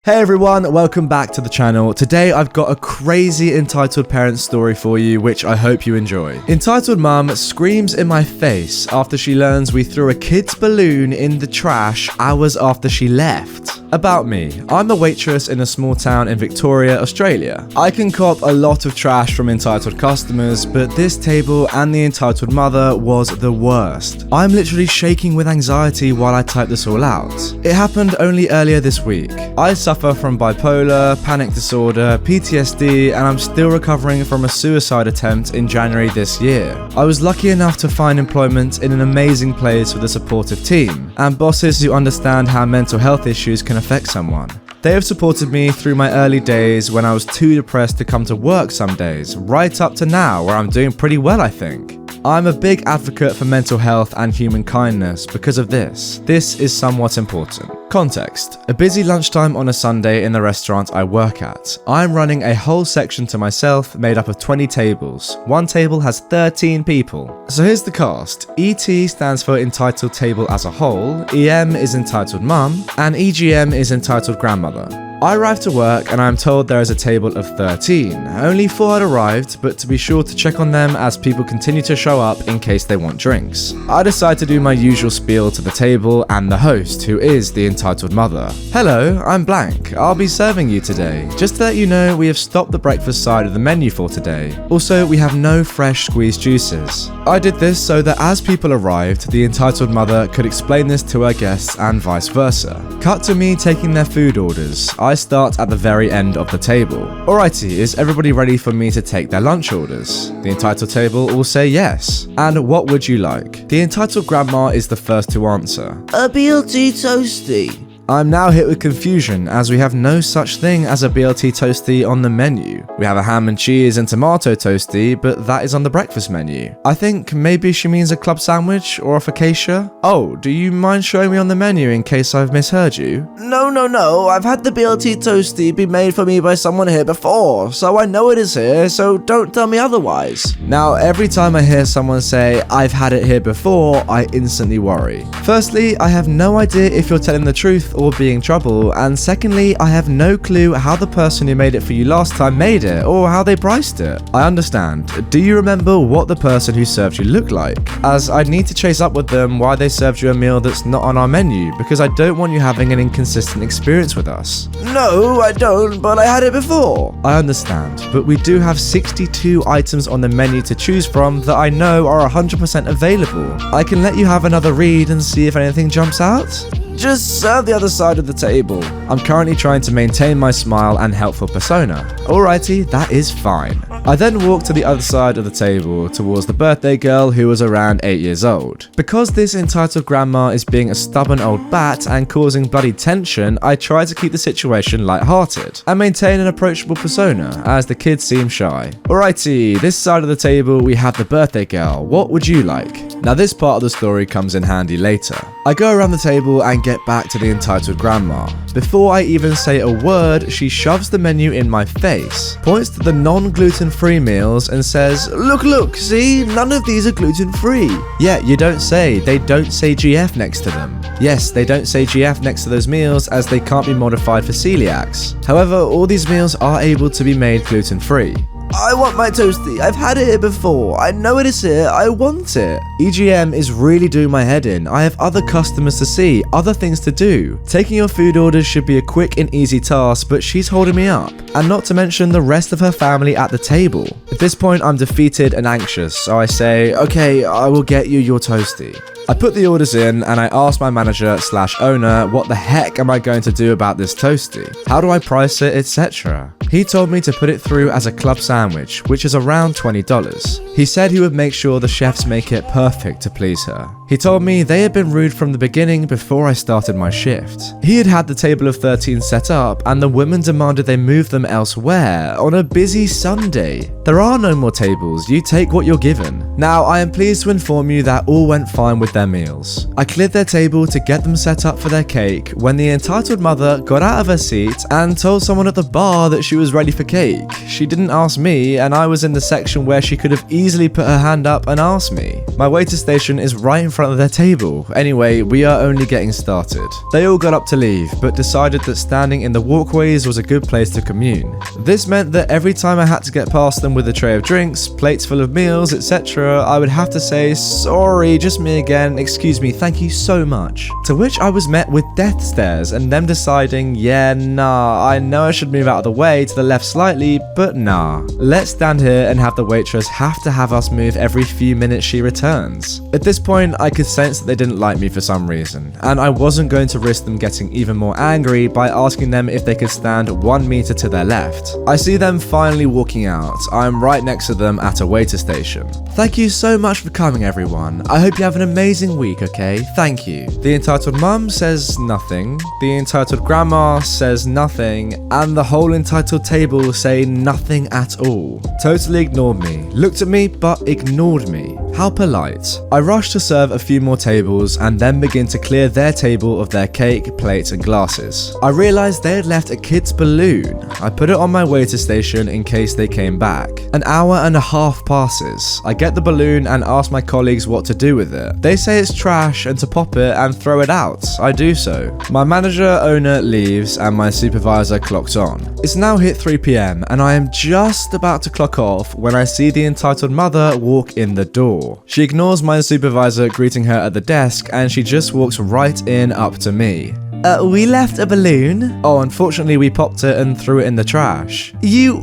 Hey everyone, welcome back to the channel. Today I've got a crazy Entitled Parents story for you, which I hope you enjoy. Entitled Mum screams in my face after she learns we threw a kid's balloon in the trash hours after she left. About me, I'm a waitress in a small town in Victoria, Australia. I can cop a lot of trash from entitled customers, but this table and the entitled mother was the worst. I'm literally shaking with anxiety while I type this all out. It happened only earlier this week. I suffer from bipolar, panic disorder, PTSD, and I'm still recovering from a suicide attempt in January this year. I was lucky enough to find employment in an amazing place with a supportive team, and bosses who understand how mental health issues can affect someone. They have supported me through my early days when I was too depressed to come to work some days, right up to now where I'm doing pretty well, I think. I'm a big advocate for mental health and human kindness because of this. This is somewhat important. Context: a busy lunchtime on a Sunday in the restaurant I work at. I'm running a whole section to myself made up of 20 tables. One table has 13 people. So here's the cast. ET stands for Entitled Table as a whole, EM is Entitled Mum, and EGM is Entitled Grandmother. I arrived to work and I am told there is a table of 13. Only 4 had arrived, but to be sure to check on them as people continue to show up in case they want drinks. I decide to do my usual spiel to the table and the host, who is the entitled mother. Hello, I'm blank. I'll be serving you today. Just to let you know, we have stopped the breakfast side of the menu for today. Also, we have no fresh squeezed juices. I did this so that as people arrived, the entitled mother could explain this to her guests and vice versa. Cut to me taking their food orders. I start at the very end of the table. Alrighty, is everybody ready for me to take their lunch orders? The entitled table will say yes. And what would you like? The entitled grandma is the first to answer. A BLT toasty. I'm now hit with confusion as we have no such thing as a BLT toasty on the menu. We have a ham and cheese and tomato toasty, but that is on the breakfast menu. I think maybe she means a club sandwich or a focaccia. Oh, do you mind showing me on the menu in case I've misheard you? No, I've had the BLT toasty be made for me by someone here before, so I know it is here, so don't tell me otherwise. Now, every time I hear someone say, I've had it here before, I instantly worry. Firstly, I have no idea if you're telling the truth or being in trouble, and secondly, I have no clue how the person who made it for you last time made it or how they priced it. I understand. Do you remember what the person who served you looked like? As I'd need to chase up with them why they served you a meal that's not on our menu, because I don't want you having an inconsistent experience with us. No, I don't, but I had it before. I understand, but we do have 62 items on the menu to choose from that I know are 100% available. I can let you have another read and see if anything jumps out. Just serve the other side of the table. I'm currently trying to maintain my smile and helpful persona. Alrighty, that is fine. I then walk to the other side of the table towards the birthday girl who was around 8 years old. Because this entitled grandma is being a stubborn old bat and causing bloody tension, I try to keep the situation lighthearted and maintain an approachable persona as the kids seem shy. Alrighty, this side of the table we have the birthday girl. What would you like? Now this part of the story comes in handy later. I go around the table and get back to the entitled grandma. Before I even say a word, she shoves the menu in my face, points to the non-gluten-free meals and says, Look, see, none of these are gluten-free. Yeah, you don't say. They don't say GF next to them. Yes, they don't say GF next to those meals as they can't be modified for celiacs. However, all these meals are able to be made gluten-free. I want my toasty. I've had it here before. I know it is here. I want it. EGM is really doing my head in. I have other customers to see, other things to do. Taking your food orders should be a quick and easy task, but she's holding me up. And not to mention the rest of her family at the table. At this point, I'm defeated and anxious, so I say, okay, I will get you your toasty. I put the orders in and I ask my manager/owner what the heck am I going to do about this toasty? How do I price it, etc. He told me to put it through as a club sandwich, which is around $20. He said he would make sure the chefs make it perfect to please her. He told me they had been rude from the beginning before I started my shift. He had had the table of 13 set up and the women demanded they move them elsewhere on a busy Sunday. There are no more tables, you take what you're given. Now, I am pleased to inform you that all went fine with their meals. I cleared their table to get them set up for their cake when the entitled mother got out of her seat and told someone at the bar that she was ready for cake. She didn't ask me, and I was in the section where she could have easily put her hand up and asked me. My waiter station is right in front of their table. Anyway, we are only getting started. They all got up to leave, but decided that standing in the walkways was a good place to commune. This meant that every time I had to get past them with a tray of drinks, plates full of meals, etc., I would have to say, "Sorry, just me again, excuse me, thank you so much." To which I was met with death stares and them deciding, yeah, nah, I know I should move out of the way to the left slightly, but nah. Let's stand here and have the waitress have to have us move every few minutes she returns. At this point, I could sense that they didn't like me for some reason, and I wasn't going to risk them getting even more angry by asking them if they could stand 1 meter to their left. I see them finally walking out. I'm right next to them at a waiter station. "Thank you so much for coming, everyone. I hope you have an amazing week, okay? Thank you." The entitled mum says nothing, the entitled grandma says nothing, and the whole entitled table say nothing at all. Totally ignored me. Looked at me, but ignored me. How polite. I rush to serve a few more tables and then begin to clear their table of their cake, plates and glasses. I realized they had left a kid's balloon. I put it on my waiter station in case they came back. An hour and a half passes. I get the balloon and ask my colleagues what to do with it. They say it's trash and to pop it and throw it out. I do so. My owner leaves and my supervisor clocks on. It's now hit 3 p.m. and I am just about to clock off when I see the entitled mother walk in the door. She ignores my supervisor greeting her at the desk and she just walks right in up to me. We left a balloon. Oh, unfortunately we popped it and threw it in the trash. You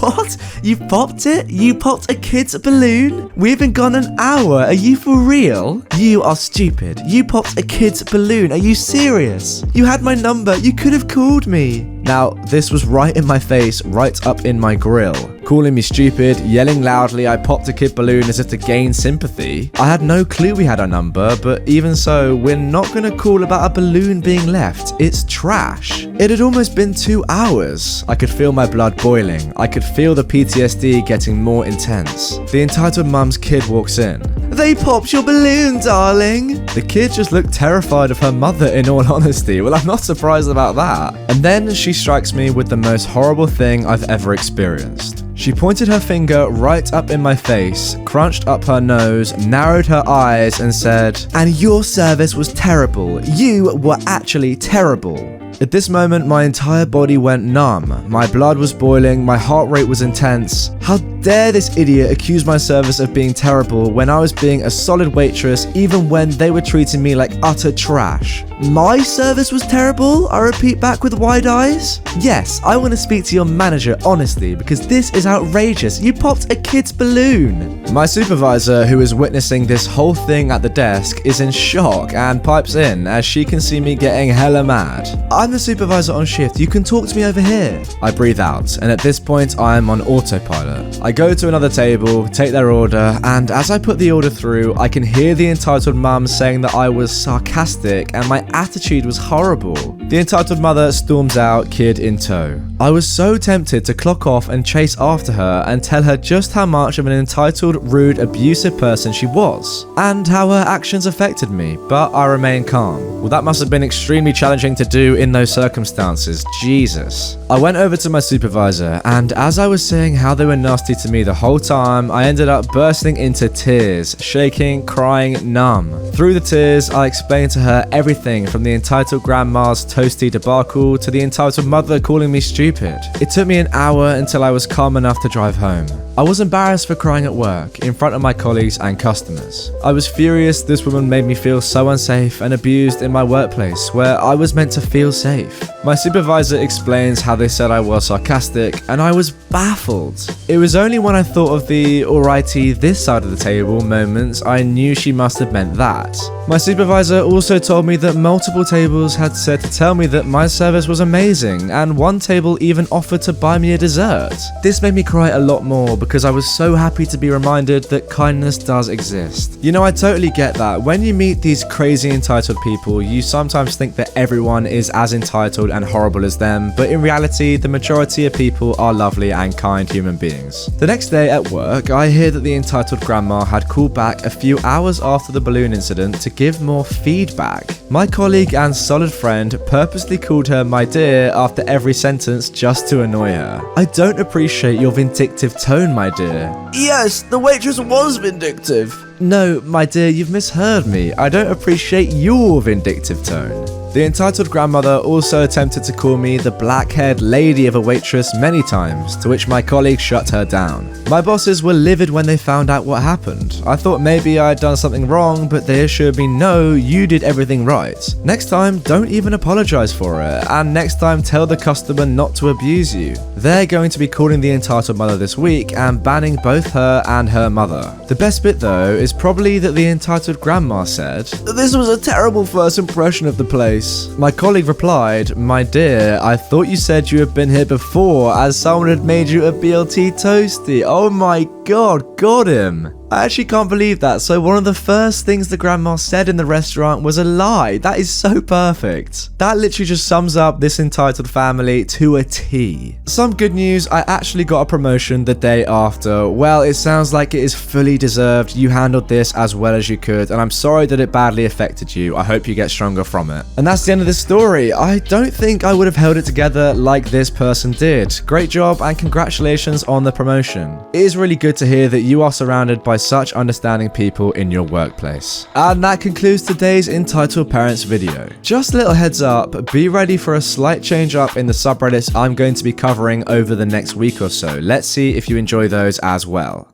what? You popped it? You popped a kid's balloon? We've been gone an hour. Are you for real? You are stupid. You popped a kid's balloon. Are you serious? You had my number. You could have called me. Now, this was right in my face, right up in my grill. Calling me stupid, yelling loudly, I popped a kid balloon as if to gain sympathy. I had no clue we had our number, but even so, we're not gonna call about a balloon being left. It's trash. It had almost been 2 hours. I could feel my blood boiling. I could feel the PTSD getting more intense. The entitled mum's kid walks in. They popped your balloon, darling. The kid just looked terrified of her mother, in all honesty. Well, I'm not surprised about that. And then she strikes me with the most horrible thing I've ever experienced. She pointed her finger right up in my face, crunched up her nose, narrowed her eyes, and said, "And your service was terrible. You were actually terrible." At this moment, my entire body went numb. My blood was boiling, my heart rate was intense. How dare this idiot accuse my service of being terrible when I was being a solid waitress, even when they were treating me like utter trash. My service was terrible? I repeat back with wide eyes. Yes, I want to speak to your manager honestly, because this is outrageous. You popped a kid's balloon. My supervisor, who is witnessing this whole thing at the desk, is in shock and pipes in as she can see me getting hella mad. "I'm the supervisor on shift. You can talk to me over here." I breathe out, and at this point I am on autopilot. I go to another table, take their order, and as I put the order through, I can hear the entitled mum saying that I was sarcastic and my attitude was horrible. The entitled mother storms out, kid in tow. I was so tempted to clock off and chase after her and tell her just how much of an entitled, rude, abusive person she was, and how her actions affected me, but I remain calm. Well, that must have been extremely challenging to do in those circumstances. Jesus. I went over to my supervisor, and as I was saying how they were nasty to me the whole time, I ended up bursting into tears, shaking, crying, numb. Through the tears, I explained to her everything from the entitled grandma's toasty debacle to the entitled mother calling me stupid. It took me an hour until I was calm enough to drive home. I was embarrassed for crying at work, in front of my colleagues and customers. I was furious this woman made me feel so unsafe and abused in my workplace, where I was meant to feel safe. My supervisor explains how they said I was sarcastic, and I was baffled. It was only when I thought of the alrighty this side of the table moments I knew she must have meant that. My supervisor also told me that multiple tables had said to tell me that my service was amazing, and one table even offered to buy me a dessert. This made me cry a lot more because I was so happy to be reminded that kindness does exist. You know, I totally get that. When you meet these crazy entitled people, you sometimes think that everyone is as entitled and horrible as them, but in reality, the majority of people are lovely and kind human beings. The next day at work, I hear that the entitled grandma had called back a few hours after the balloon incident to give more feedback. My colleague and solid friend purposely called her my dear after every sentence just to annoy her. I don't appreciate your vindictive tone, my dear. Yes, the waitress was vindictive. No, my dear, you've misheard me. I don't appreciate your vindictive tone. The entitled grandmother also attempted to call me the black-haired lady of a waitress many times, to which my colleague shut her down. My bosses were livid when they found out what happened. I thought maybe I had done something wrong, but they assured me no, you did everything right. Next time, don't even apologize for it, and next time tell the customer not to abuse you. They're going to be calling the entitled mother this week and banning both her and her mother. The best bit though is probably that the entitled grandma said, "This was a terrible first impression of the place." My colleague replied, "My dear, I thought you said you had been here before as someone had made you a BLT toasty." Oh my god, got him. I actually can't believe that. So one of the first things the grandma said in the restaurant was a lie. That is so perfect. That literally just sums up this entitled family to a T. Some good news, I actually got a promotion the day after. Well, it sounds like it is fully deserved. You handled this as well as you could, and I'm sorry that it badly affected you. I hope you get stronger from it. And that's the end of this story. I don't think I would have held it together like this person did. Great job and congratulations on the promotion. It is really good to hear that you are surrounded by such understanding people in your workplace. And that concludes today's Entitled Parents video. Just a little heads up, be ready for a slight change up in the subreddits I'm going to be covering over the next week or so. Let's see if you enjoy those as well.